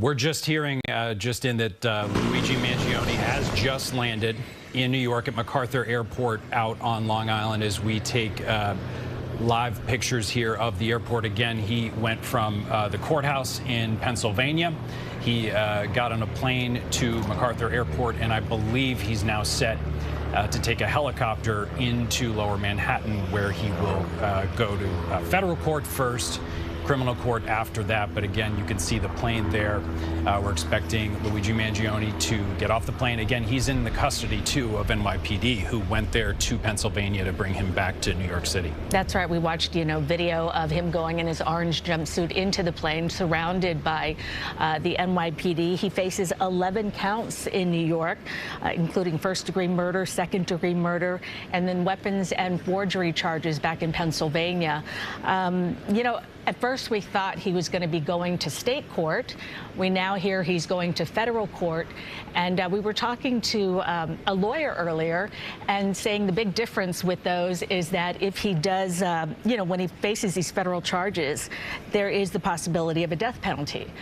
We're just hearing just in that Luigi Mangione has just landed in New York at MacArthur Airport out on Long Island as we take live pictures here of the airport. Again, he went from the courthouse in Pennsylvania. He got on a plane to MacArthur Airport, and I believe he's now set to take a helicopter into Lower Manhattan, where he will go to federal court first, criminal court after that. But again, you can see the plane there. We're expecting Luigi Mangione to get off the plane. Again, he's in the custody, too, of NYPD, who went there to Pennsylvania to bring him back to New York City. That's right. We watched, video of him going in his orange jumpsuit into the plane, surrounded by the NYPD. He faces 11 counts in New York, including first-degree murder, second-degree murder, and then weapons and forgery charges back in Pennsylvania. At first, we thought he was going to be going to state court. We now hear he's going to federal court. And we were talking to a lawyer earlier and saying the big difference with those is that if he does, when he faces these federal charges, there is the possibility of a death penalty.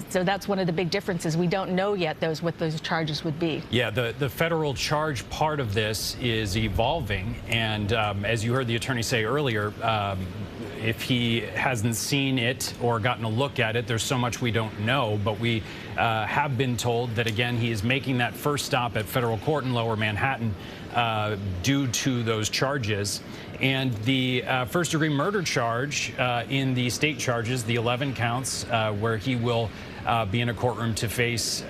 So that's one of the big differences. We don't know yet what those charges would be. Yeah, the federal charge part of this is evolving. And as you heard the attorney say earlier, if he hasn't seen it or gotten a look at it, there's so much we don't know. But we have been told that, again, he is making that first stop at federal court in Lower Manhattan due to those charges. And the first-degree murder charge in the state charges, the 11 counts, where he will be in a courtroom to face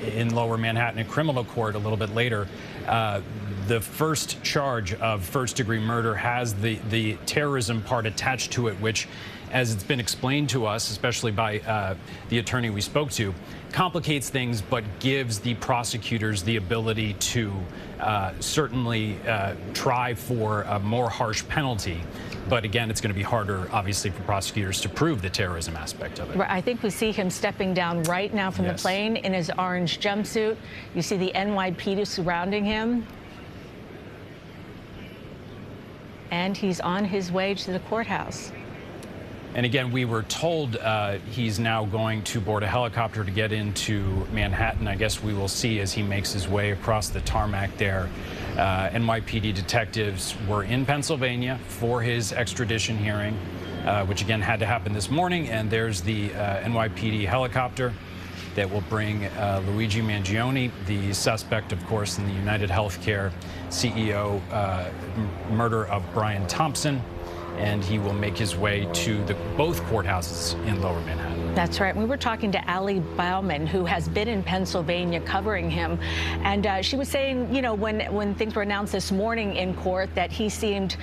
in Lower Manhattan in criminal court a little bit later. The first charge of first-degree murder has the terrorism part attached to it, which, as it's been explained to us, especially by the attorney we spoke to, complicates things but gives the prosecutors the ability to certainly try for a more harsh penalty. But again, it's going to be harder, obviously, for prosecutors to prove the terrorism aspect of it. I think we see him stepping down right now from the plane in his orange jumpsuit. You see the NYPD surrounding him. And he's on his way to the courthouse. And again, we were told he's now going to board a helicopter to get into Manhattan. I guess we will see as he makes his way across the tarmac there. NYPD detectives were in Pennsylvania for his extradition hearing, which again had to happen this morning. And there's the NYPD helicopter that will bring Luigi Mangione, the suspect, of course, in the UnitedHealthcare CEO murder of Brian Thompson. And he will make his way to both courthouses in Lower Manhattan. That's right. We were talking to Allie Bauman, who has been in Pennsylvania covering him. And she was saying, when things were announced this morning in court, that he seemed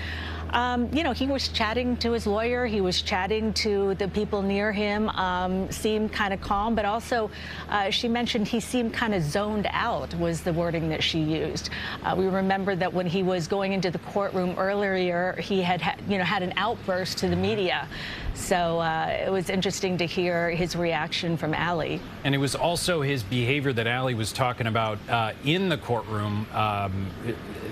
he was chatting to his lawyer. He was chatting to the people near him, seemed kind of calm, but also she mentioned he seemed kind of zoned out was the wording that she used. We remember that when he was going into the courtroom earlier, he had an outburst to the media. So it was interesting to hear his reaction from Allie. And it was also his behavior that Allie was talking about in the courtroom,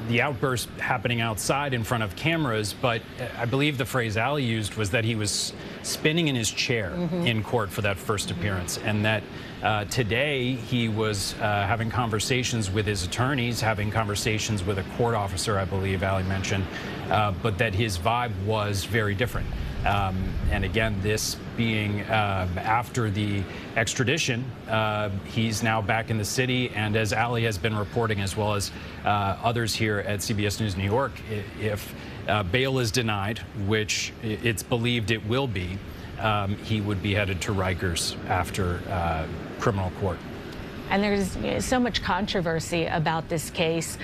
the outburst happening outside in front of cameras. But I believe the phrase Allie used was that he was spinning in his chair in court for that first appearance, and that today he was having conversations with his attorneys, having conversations with a court officer, I believe Allie mentioned, but that his vibe was very different. And again, this being after the extradition, he's now back in the city. And as Allie has been reporting, as well as others here at CBS News New York, if bail is denied, which it's believed it will be, he would be headed to Rikers after criminal court. And there's so much controversy about this case.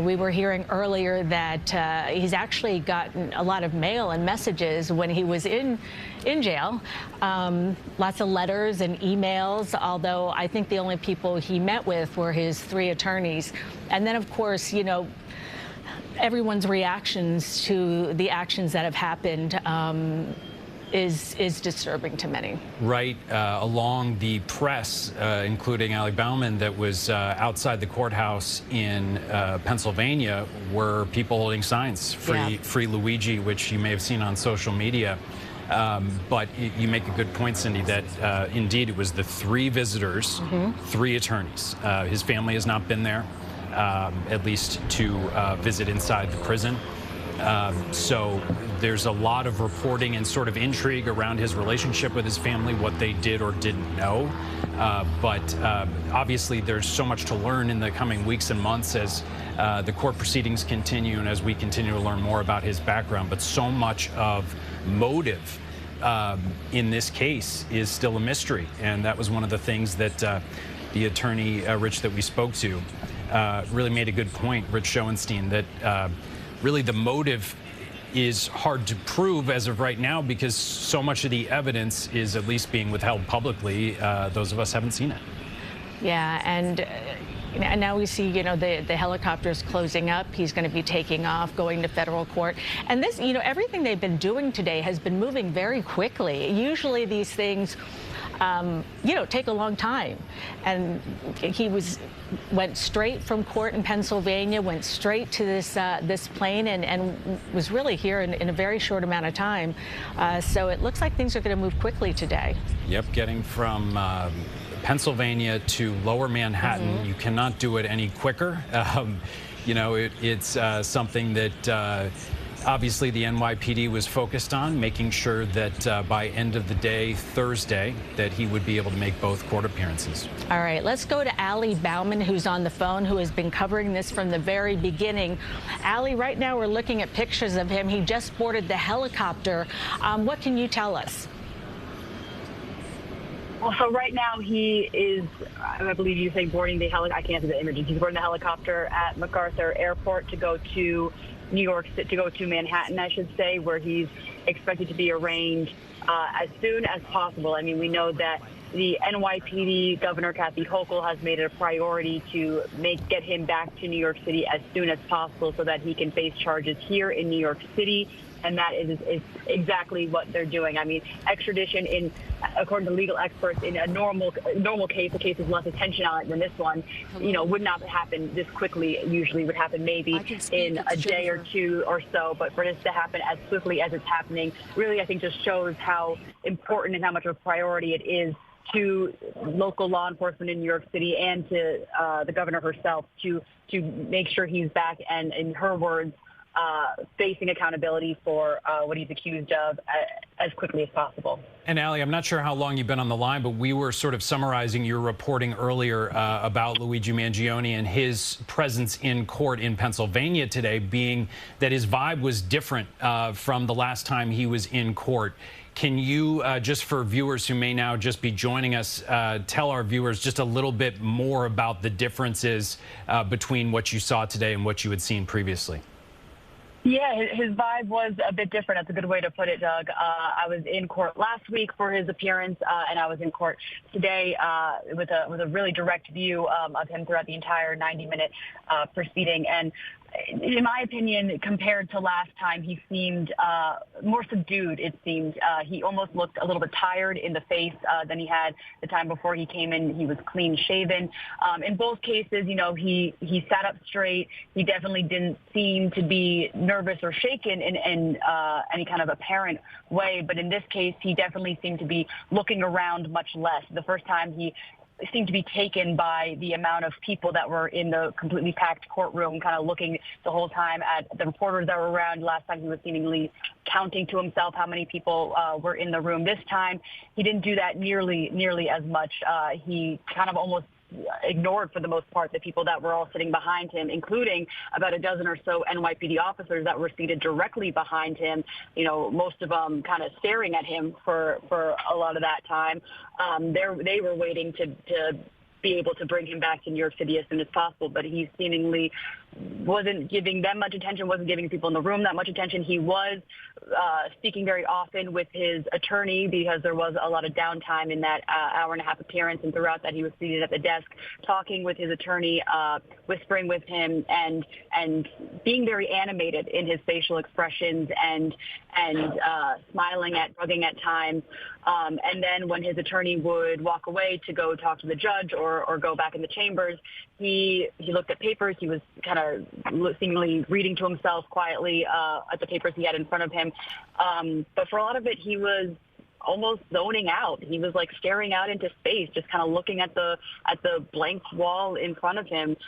We were hearing earlier that he's actually gotten a lot of mail and messages when he was in jail. Lots of letters and emails, although I think the only people he met with were his 3 attorneys. And then, of course, everyone's reactions to the actions that have happened is disturbing to many. Right along the press, including Allie Bauman, that was outside the courthouse in Pennsylvania, were people holding signs, free Luigi, which you may have seen on social media. But you make a good point, Cindy, that indeed it was the 3 visitors, 3 attorneys. His family has not been there, at least to visit inside the prison. So there's a lot of reporting and sort of intrigue around his relationship with his family, what they did or didn't know. But obviously there's so much to learn in the coming weeks and months as the court proceedings continue and as we continue to learn more about his background. But so much of motive in this case is still a mystery. And that was one of the things that the attorney, Rich, that we spoke to really made a good point, Rich Schoenstein, that really the motive is hard to prove as of right now because so much of the evidence is at least being withheld publicly. Those of us haven't seen it. Yeah, and now we see, the helicopters closing up. He's going to be taking off, going to federal court. And this, everything they've been doing today has been moving very quickly. Usually these things, take a long time. And he went straight from court in Pennsylvania, went straight to this plane and was really here in a very short amount of time. So it looks like things are going to move quickly today. Yep, getting from Pennsylvania to Lower Manhattan, you cannot do it any quicker. It's something that obviously the NYPD was focused on, making sure that by end of the day, Thursday, that he would be able to make both court appearances. All right, let's go to Allie Bauman, who's on the phone, who has been covering this from the very beginning. Allie, right now we're looking at pictures of him. He just boarded the helicopter. What can you tell us? Well, so right now he is, I believe you say boarding the helicopter. I can't see the images. He's boarding the helicopter at MacArthur Airport to go to New York, to go to Manhattan, I should say, where he's expected to be arraigned as soon as possible. I mean, we know that the NYPD Governor Kathy Hochul has made it a priority to get him back to New York City as soon as possible so that he can face charges here in New York City. And that is exactly what they're doing. I mean, extradition, according to legal experts, in a normal case, the case is less attention on it than this one, would not happen this quickly. It usually would happen maybe in a day or two or so. But for this to happen as swiftly as it's happening, really, I think just shows how important and how much of a priority it is to local law enforcement in New York City and to the governor herself to make sure he's back and, in her words, facing accountability for what he's accused of as quickly as possible. And Allie, I'm not sure how long you've been on the line, but we were sort of summarizing your reporting earlier about Luigi Mangione and his presence in court in Pennsylvania today, being that his vibe was different from the last time he was in court. Can you, just for viewers who may now just be joining us, tell our viewers just a little bit more about the differences between what you saw today and what you had seen previously? Yeah, his vibe was a bit different. That's a good way to put it, Doug. I was in court last week for his appearance, and I was in court today with a really direct view of him throughout the entire 90-minute proceeding. And in my opinion, compared to last time, he seemed more subdued, it seemed. He almost looked a little bit tired in the face than he had the time before he came in. He was clean-shaven. In both cases, he sat up straight. He definitely didn't seem to be nervous or shaken in any kind of apparent way. But in this case, he definitely seemed to be looking around much less. The first time he seemed to be taken by the amount of people that were in the completely packed courtroom, kind of looking the whole time at the reporters that were around. Last time he was seemingly counting to himself how many people were in the room. This time he didn't do that nearly as much. He kind of almost ignored, for the most part, the people that were all sitting behind him, including about a dozen or so NYPD officers that were seated directly behind him, most of them kind of staring at him for a lot of that time. They were waiting to be able to bring him back to New York City as soon as possible, but he seemingly wasn't giving them much attention, wasn't giving people in the room that much attention. He was speaking very often with his attorney because there was a lot of downtime in that hour-and-a-half appearance, and throughout that he was seated at the desk talking with his attorney, whispering with him, and being very animated in his facial expressions and smiling shrugging at times. And then when his attorney would walk away to go talk to the judge or go back in the chambers, he looked at papers. He was kind of seemingly reading to himself quietly at the papers he had in front of him. But for a lot of it, he was almost zoning out. He was like staring out into space, just kind of looking at the blank wall in front of him,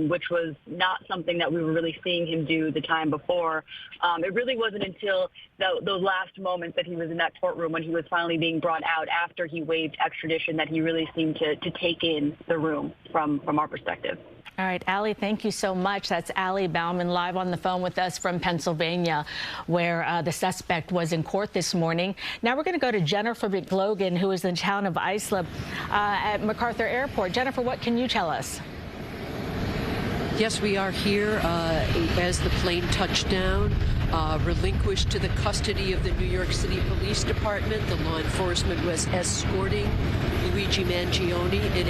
which was not something that we were really seeing him do the time before. It really wasn't until those last moments that he was in that courtroom when he was finally being brought out after he waived extradition that he really seemed to take in the room from our perspective. All right, Allie, thank you so much. That's Allie Bauman live on the phone with us from Pennsylvania, where the suspect was in court this morning. Now we're going to go to Jennifer McLogan, who is in the town of Islip at MacArthur Airport. Jennifer, what can you tell us? Yes, we are here as the plane touched down. Relinquished to the custody of the New York City Police Department. The law enforcement was escorting Luigi Mangione in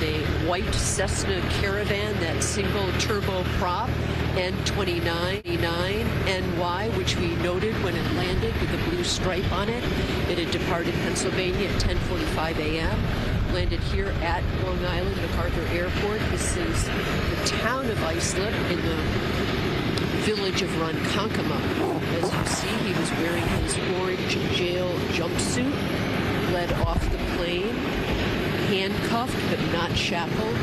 a white Cessna Caravan, that single turbo prop, N29NY, which we noted when it landed with a blue stripe on it. It had departed Pennsylvania at 10:45 a.m. Landed here at Long Island MacArthur Airport. This is the town of Islip in the village of Ronkonkoma. As you see, he was wearing his orange jail jumpsuit, led off the plane, handcuffed but not shackled.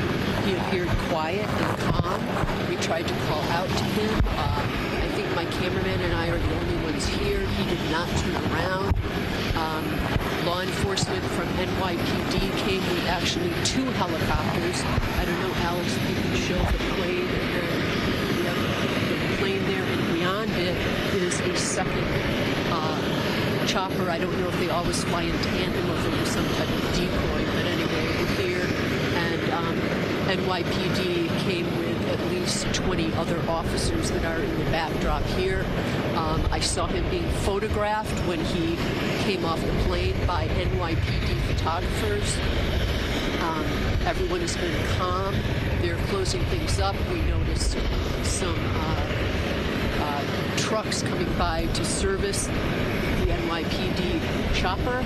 He appeared quiet and calm. We tried to call out to him. I think my cameraman and I are the only ones here. He did not turn around. Law enforcement from NYPD came with actually 2 helicopters. I don't know, Alex, if you can show the plane. There and beyond it is a second chopper. I don't know if they always fly in tandem or if it was some type of decoy, but anyway, we're here, and NYPD came with at least 20 other officers that are in the backdrop here. I saw him being photographed when he came off the plane by NYPD photographers. Everyone has been calm. They're closing things up. We noticed some trucks coming by to service the NYPD chopper.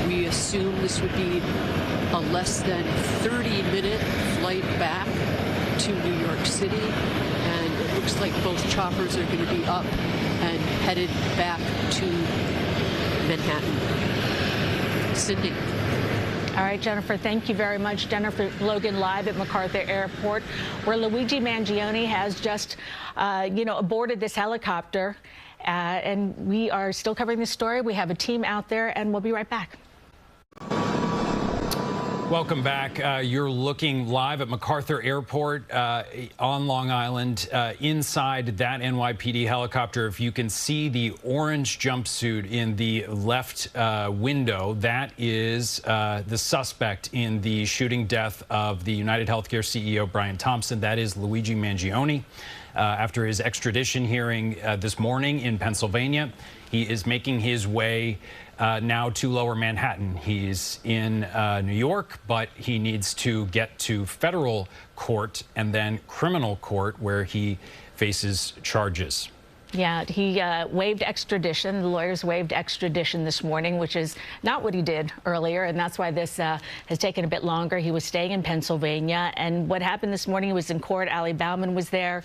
We assume this would be a less than 30-minute flight back to New York City, and it looks like both choppers are going to be up and headed back to Manhattan. Cindy. All right, Jennifer, thank you very much. Jennifer Logan live at MacArthur Airport, where Luigi Mangione has just, aborted this helicopter. And we are still covering this story. We have a team out there, and we'll be right back. Welcome back. You're looking live at MacArthur Airport on Long Island, inside that NYPD helicopter. If you can see the orange jumpsuit in the left window, that is the suspect in the shooting death of the UnitedHealthcare CEO, Brian Thompson. That is Luigi Mangione. After his extradition hearing this morning in Pennsylvania, he is making his way now to Lower Manhattan. He's in New York, but he needs to get to federal court and then criminal court, where he faces charges. Yeah, he waived extradition. The lawyers waived extradition this morning, which is not what he did earlier, and that's why this has taken a bit longer. He was staying in Pennsylvania, and what happened this morning, he was in court. Allie Bauman was there.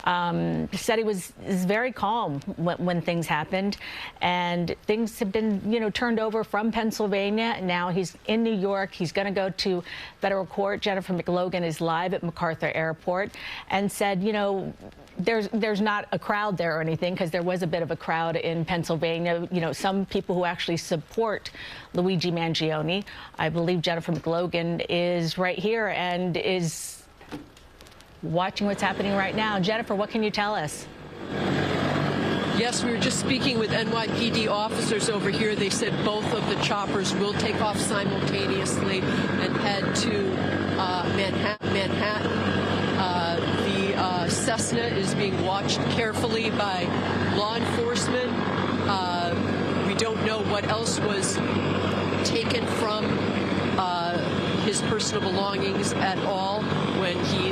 Said he is very calm when things happened, and things have been, turned over from Pennsylvania. Now he's in New York. He's going to go to federal court. Jennifer McLogan is live at MacArthur Airport and said, there's not a crowd there or anything, because there was a bit of a crowd in Pennsylvania. Some people who actually support Luigi Mangione. I believe Jennifer McLogan is right here and is watching what's happening right now. Jennifer, what can you tell us? Yes, we were just speaking with NYPD officers over here. They said both of the choppers will take off simultaneously and head to Manhattan. The Cessna is being watched carefully by law enforcement. We don't know what else was taken from his personal belongings at all when he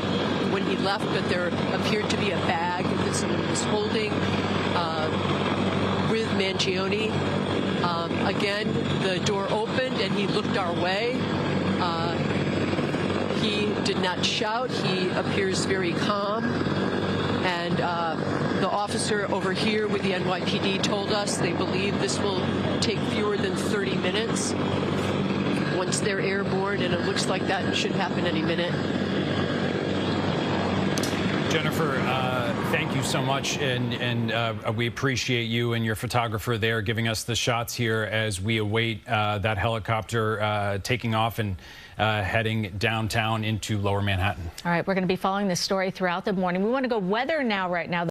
left, but there appeared to be a bag that someone was holding with Mangione. Again, the door opened and he looked our way. He did not shout. He appears very calm, and The officer over here with the NYPD told us they believe this will take fewer than 30 minutes once they're airborne, and it looks like that should happen any minute. Jennifer, thank you so much, and we appreciate you and your photographer there giving us the shots here as we await that helicopter taking off and heading downtown into Lower Manhattan. All right, we're going to be following this story throughout the morning. We want to go weather now right now.